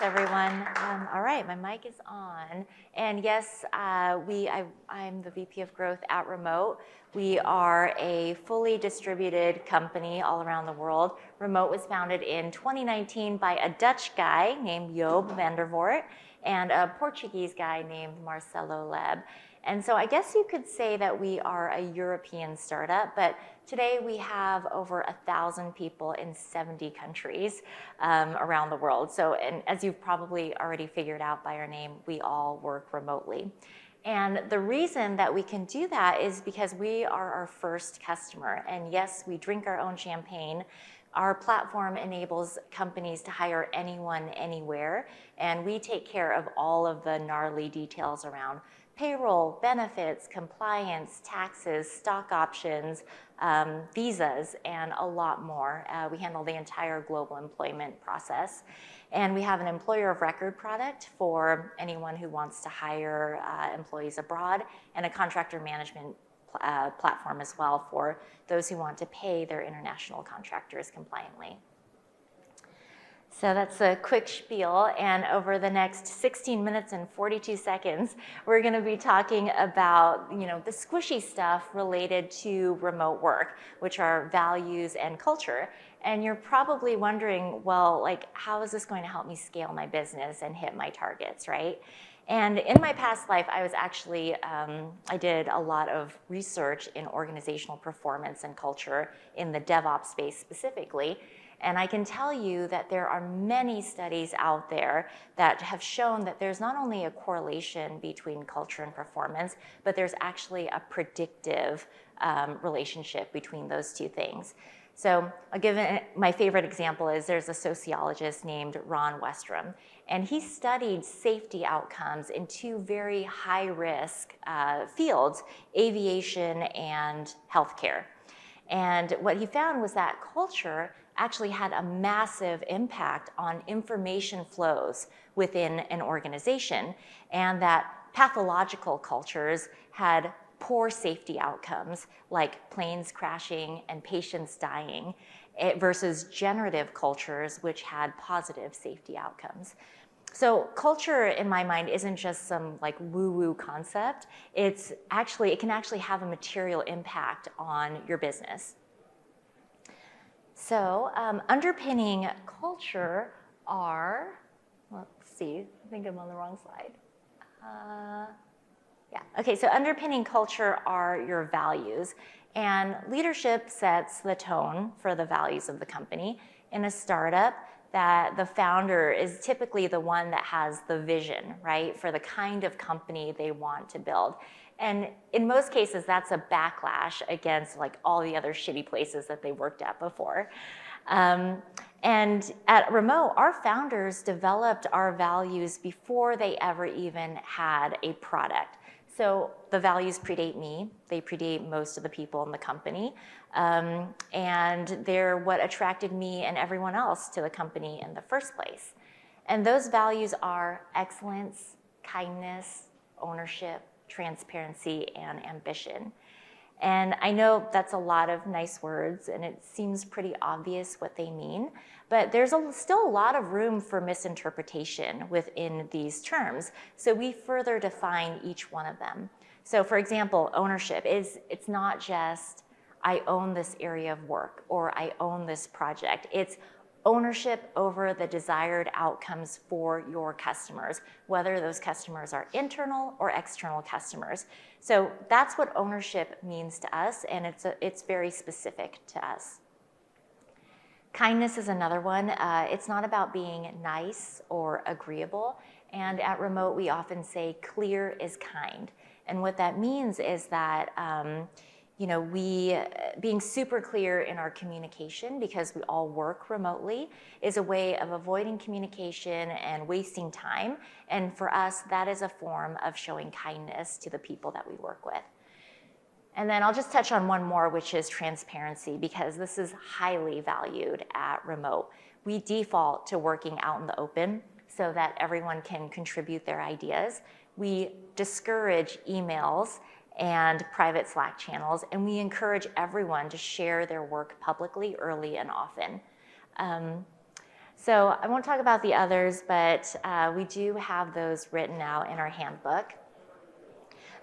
everyone. All right, my mic is on. And yes, I'm the VP of Growth at Remote. We are a fully distributed company all around the world. Remote was founded in 2019 by a Dutch guy named Joop van der Voort and a Portuguese guy named Marcelo Leb. And so I guess you could say that we are a European startup, but today we have over 1,000 people in 70 countries around the world. So, and as you've probably already figured out by our name, we all work remotely. And the reason that we can do that is because we are our first customer. And yes, we drink our own champagne. Our platform enables companies to hire anyone, anywhere, and we take care of all of the gnarly details around payroll, benefits, compliance, taxes, stock options, visas, and a lot more. We handle the entire global employment process. And we have an employer of record product for anyone who wants to hire employees abroad, and a contractor management platform as well for those who want to pay their international contractors compliantly. So that's a quick spiel, and over the next 16 minutes and 42 seconds, we're going to be talking about, the squishy stuff related to remote work, which are values and culture. And you're probably wondering, well, how is this going to help me scale my business and hit my targets, right? And in my past life, I was actually, I did a lot of research in organizational performance and culture in the DevOps space specifically. And I can tell you that there are many studies out there that have shown that there's not only a correlation between culture and performance, but there's actually a predictive relationship between those two things. So I'll give my favorite example is there's a sociologist named Ron Westrum, and he studied safety outcomes in two very high-risk fields, aviation and healthcare. And what he found was that culture actually had a massive impact on information flows within an organization, and that pathological cultures had poor safety outcomes like planes crashing and patients dying versus generative cultures which had positive safety outcomes. So culture, in my mind, isn't just some woo-woo concept. It can actually have a material impact on your business. So underpinning culture are, let's see, I think I'm on the wrong slide. So underpinning culture are your values, and leadership sets the tone for the values of the company. In a startup, that the founder is typically the one that has the vision, right, for the kind of company they want to build. And in most cases, that's a backlash against all the other shitty places that they worked at before. And at Remote, our founders developed our values before they ever even had a product. So the values predate me, they predate most of the people in the company, and they're what attracted me and everyone else to the company in the first place. And those values are excellence, kindness, ownership, transparency, and ambition. And I know that's a lot of nice words, and it seems pretty obvious what they mean, but there's still a lot of room for misinterpretation within these terms. So we further define each one of them. So for example, ownership it's not just I own this area of work or I own this project. It's ownership over the desired outcomes for your customers, whether those customers are internal or external customers. So that's what ownership means to us, and it's very specific to us. Kindness is another one. It's not about being nice or agreeable, and at Remote we often say clear is kind. And what that means is that we being super clear in our communication, because we all work remotely, is a way of avoiding communication and wasting time. And for us, that is a form of showing kindness to the people that we work with. And then I'll just touch on one more, which is transparency, because this is highly valued at Remote. We default to working out in the open so that everyone can contribute their ideas. We discourage emails and private Slack channels, and we encourage everyone to share their work publicly early and often. So I won't talk about the others, but we do have those written out in our handbook.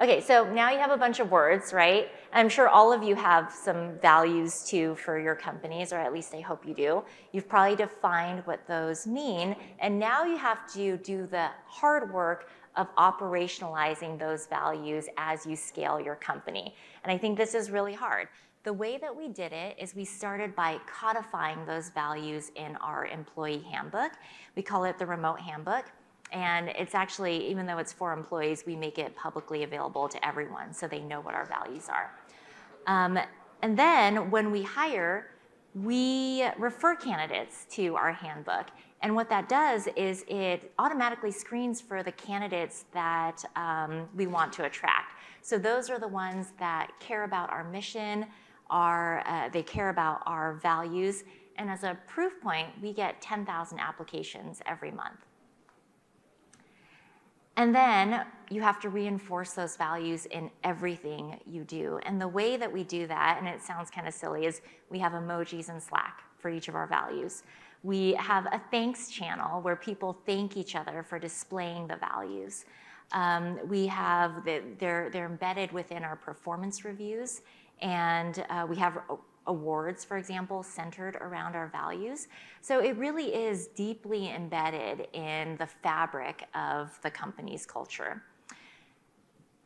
Okay, so now you have a bunch of words, right? I'm sure all of you have some values too for your companies, or at least I hope you do. You've probably defined what those mean, and now you have to do the hard work of operationalizing those values as you scale your company. And I think this is really hard. The way that we did it is we started by codifying those values in our employee handbook. We call it the remote handbook. And it's actually, even though it's for employees, we make it publicly available to everyone so they know what our values are. And then when we hire, we refer candidates to our handbook. And what that does is it automatically screens for the candidates that we want to attract. So those are the ones that care about our mission, they care about our values. And as a proof point, we get 10,000 applications every month. And then you have to reinforce those values in everything you do. And the way that we do that, and it sounds kind of silly, is we have emojis in Slack for each of our values. We have a thanks channel where people thank each other for displaying the values. We have they're embedded within our performance reviews, and we have awards, for example, centered around our values. So it really is deeply embedded in the fabric of the company's culture.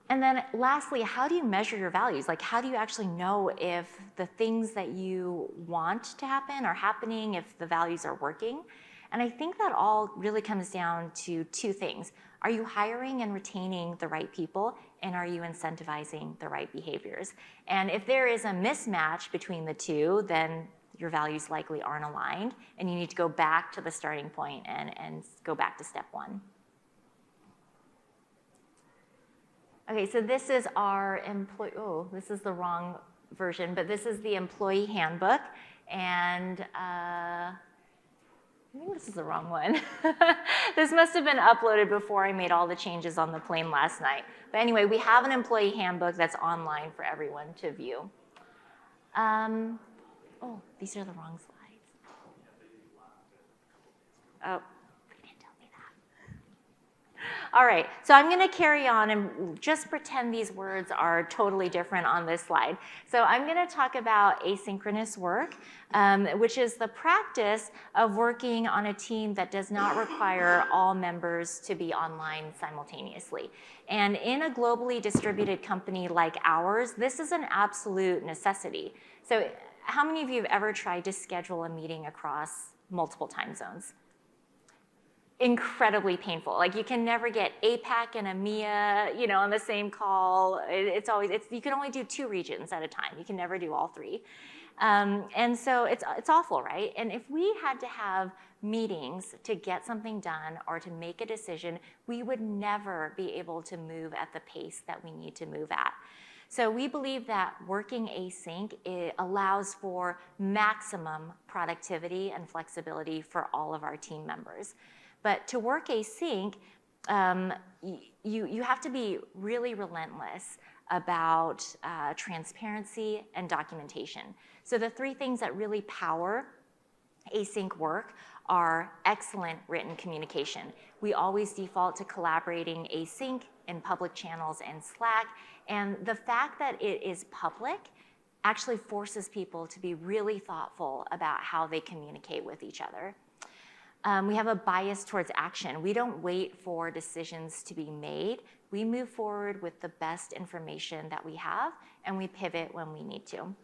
And then lastly, how do you measure your values? Like, how do you actually know if the things that you want to happen are happening, if the values are working? And I think that all really comes down to two things. Are you hiring and retaining the right people? And are you incentivizing the right behaviors? And if there is a mismatch between the two, then your values likely aren't aligned, and you need to go back to the starting point and go back to step one. Okay, so this is our this is the wrong version, but this is the employee handbook, and I think this is the wrong one. This must have been uploaded before I made all the changes on the plane last night. But anyway, we have an employee handbook that's online for everyone to view. Oh, these are the wrong slides. Oh, they didn't tell me that. All right, so I'm going to carry on and just pretend these words are totally different on this slide. So I'm going to talk about asynchronous work, which is the practice of working on a team that does not require all members to be online simultaneously. And in a globally distributed company like ours, this is an absolute necessity. So how many of you have ever tried to schedule a meeting across multiple time zones? Incredibly painful. Like, you can never get APAC and EMEA, on the same call. You can only do 2 regions at a time. You can never do all 3. And so it's awful, right? And if we had to have meetings to get something done or to make a decision, we would never be able to move at the pace that we need to move at. So we believe that working async allows for maximum productivity and flexibility for all of our team members. But to work async, you have to be really relentless about transparency and documentation. So the 3 things that really power async work are excellent written communication. We always default to collaborating async in public channels and Slack, and the fact that it is public actually forces people to be really thoughtful about how they communicate with each other. We have a bias towards action. We don't wait for decisions to be made. We move forward with the best information that we have, and we pivot when we need to.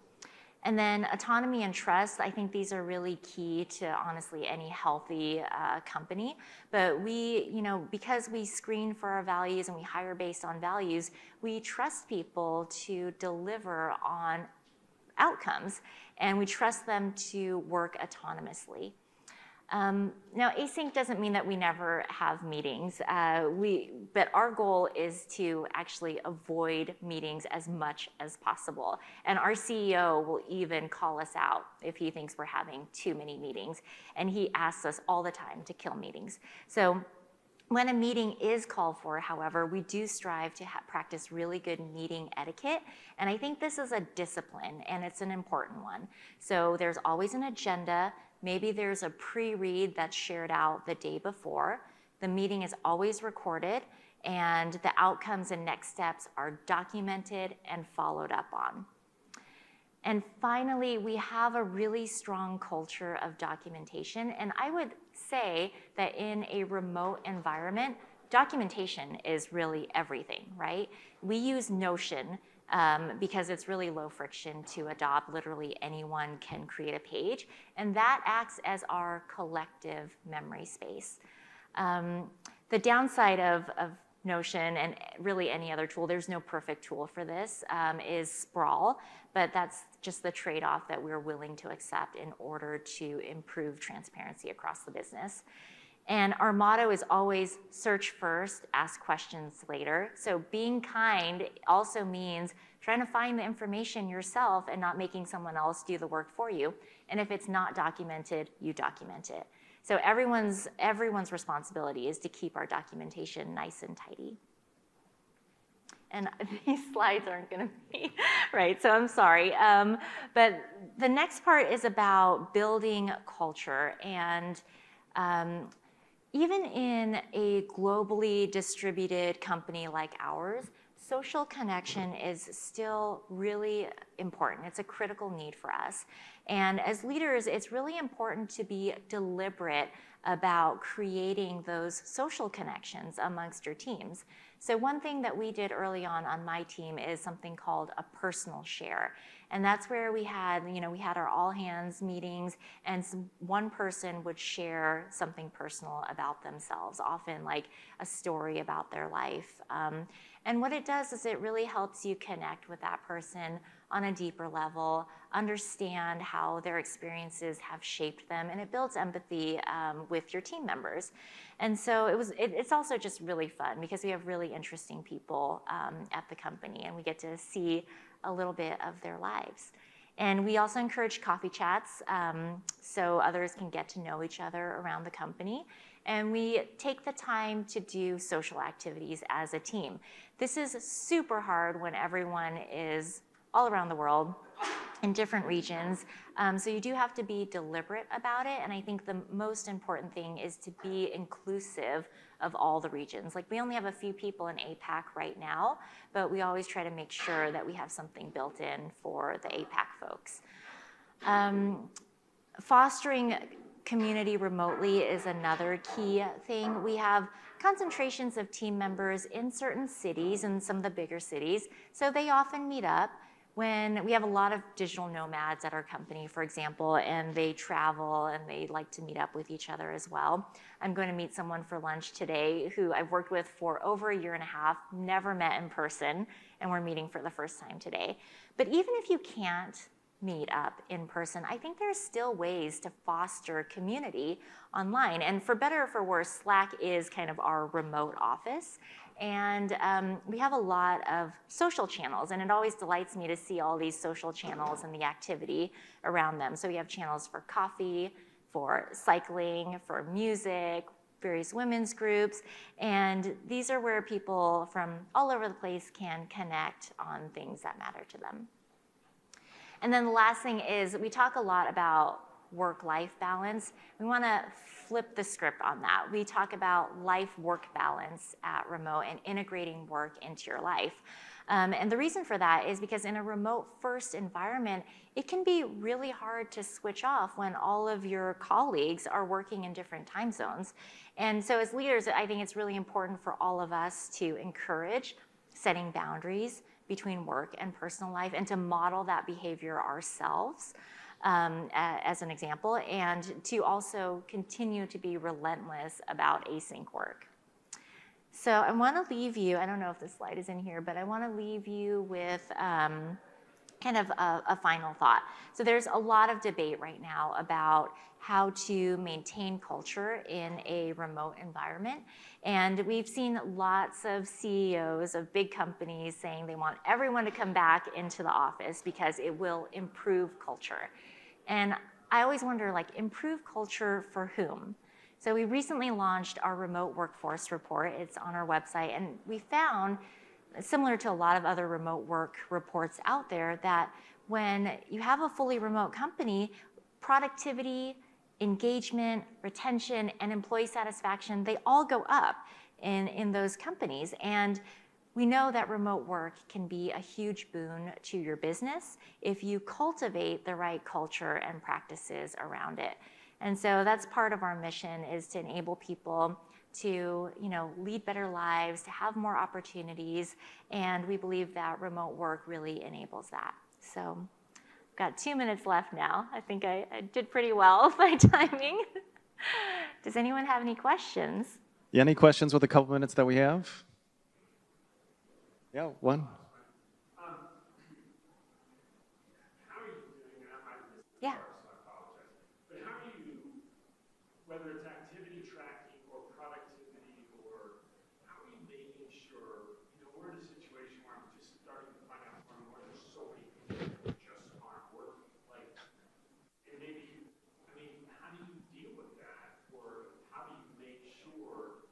And then autonomy and trust, I think these are really key to, honestly, any healthy company. But we, because we screen for our values and we hire based on values, we trust people to deliver on outcomes, and we trust them to work autonomously. Now, async doesn't mean that we never have meetings, but our goal is to actually avoid meetings as much as possible. And our CEO will even call us out if he thinks we're having too many meetings. And he asks us all the time to kill meetings. So when a meeting is called for, however, we do strive to practice really good meeting etiquette. And I think this is a discipline, and it's an important one. So there's always an agenda. Maybe there's a pre-read that's shared out the day before. The meeting is always recorded, and the outcomes and next steps are documented and followed up on. And finally, we have a really strong culture of documentation. And I would say that in a remote environment, documentation is really everything, right? We use Notion because it's really low friction to adopt. Literally anyone can create a page. And that acts as our collective memory space. The downside of Notion and really any other tool, there's no perfect tool for this, is sprawl, but that's just the trade-off that we're willing to accept in order to improve transparency across the business. And our motto is always search first, ask questions later. So being kind also means trying to find the information yourself and not making someone else do the work for you. And if it's not documented, you document it. So everyone's responsibility is to keep our documentation nice and tidy. And these slides aren't going to be right, so I'm sorry. But the next part is about building culture. And even in a globally distributed company like ours, social connection is still really important. It's a critical need for us. And as leaders, it's really important to be deliberate about creating those social connections amongst your teams. So one thing that we did early on my team is something called a personal share. And that's where we had our all hands meetings, and one person would share something personal about themselves, often like a story about their life. And what it does is it really helps you connect with that person on a deeper level, understand how their experiences have shaped them, and it builds empathy with your team members. And so it's also just really fun because we have really interesting people at the company, and we get to see a little bit of their lives. And we also encourage coffee chats so others can get to know each other around the company. And we take the time to do social activities as a team. This is super hard when everyone is all around the world in different regions. So you do have to be deliberate about it. And I think the most important thing is to be inclusive of all the regions. Like, we only have a few people in APAC right now, but we always try to make sure that we have something built in for the APAC folks. Fostering community remotely is another key thing. We have concentrations of team members in certain cities, and some of the bigger cities, so they often meet up. When we have a lot of digital nomads at our company, for example, and they travel and they like to meet up with each other as well. I'm going to meet someone for lunch today who I've worked with for over a year and a half, never met in person, and we're meeting for the first time today. But even if you can't meet up in person, I think there's still ways to foster community online. And for better or for worse, Slack is kind of our remote office. And we have a lot of social channels, and it always delights me to see all these social channels and the activity around them. So we have channels for coffee, for cycling, for music, various women's groups, and these are where people from all over the place can connect on things that matter to them. And then the last thing is, we talk a lot about work-life balance. We want to flip the script on that. We talk about life-work balance at remote and integrating work into your life. And the reason for that is because in a remote-first environment, it can be really hard to switch off when all of your colleagues are working in different time zones. And so as leaders, I think it's really important for all of us to encourage setting boundaries between work and personal life, and to model that behavior ourselves as an example, and to also continue to be relentless about async work. So I want to leave you, I don't know if this slide is in here, but I want to leave you with kind of a final thought. So there's a lot of debate right now about how to maintain culture in a remote environment. And we've seen lots of CEOs of big companies saying they want everyone to come back into the office because it will improve culture. And I always wonder, like, improve culture for whom? So we recently launched our remote workforce report. It's on our website. And we found, similar to a lot of other remote work reports out there, that when you have a fully remote company, productivity engagement, retention, and employee satisfaction, they all go up in those companies. And we know that remote work can be a huge boon to your business if you cultivate the right culture and practices around it. And so that's part of our mission, is to enable people to, lead better lives, to have more opportunities, and we believe that remote work really enables that. So I've got 2 minutes left now. I think I did pretty well with my timing. Does anyone have any questions? Yeah, any questions with the couple minutes that we have? Yeah, one. Yeah. But how do you, whether it's activity tracking or productivity, or how are you making sure, we're in a situation where I'm just starting to find out more and more there's so many people who just aren't working. And maybe, how do you deal with that? Or how do you make sure,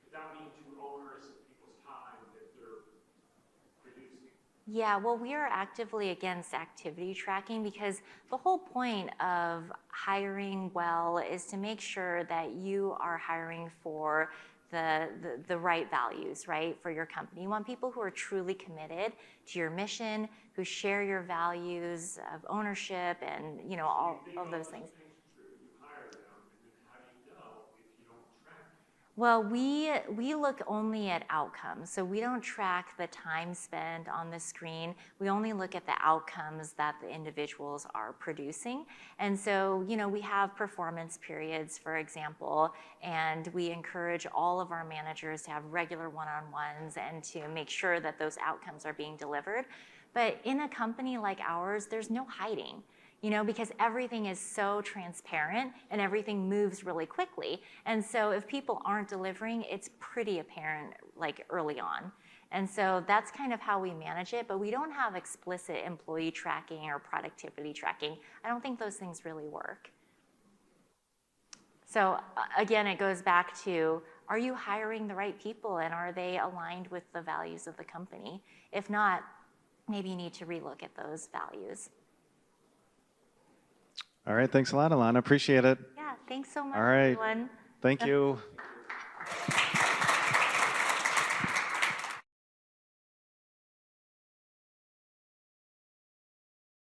without being too onerous of people's time, that they're producing? Yeah, well, we are actively against activity tracking because the whole point of hiring well is to make sure that you are hiring for the right values, right, for your company. You want people who are truly committed to your mission, who share your values of ownership and, all of those things. Well, we look only at outcomes. So we don't track the time spent on the screen. We only look at the outcomes that the individuals are producing. And so, we have performance periods, for example, and we encourage all of our managers to have regular one-on-ones and to make sure that those outcomes are being delivered. But in a company like ours, there's no hiding. Because everything is so transparent and everything moves really quickly. And so if people aren't delivering, it's pretty apparent early on. And so that's kind of how we manage it, but we don't have explicit employee tracking or productivity tracking. I don't think those things really work. So again, it goes back to, are you hiring the right people and are they aligned with the values of the company? If not, maybe you need to relook at those values. All right, thanks a lot, Alanna. Appreciate it. Yeah, thanks so much, All right. everyone. Thank you.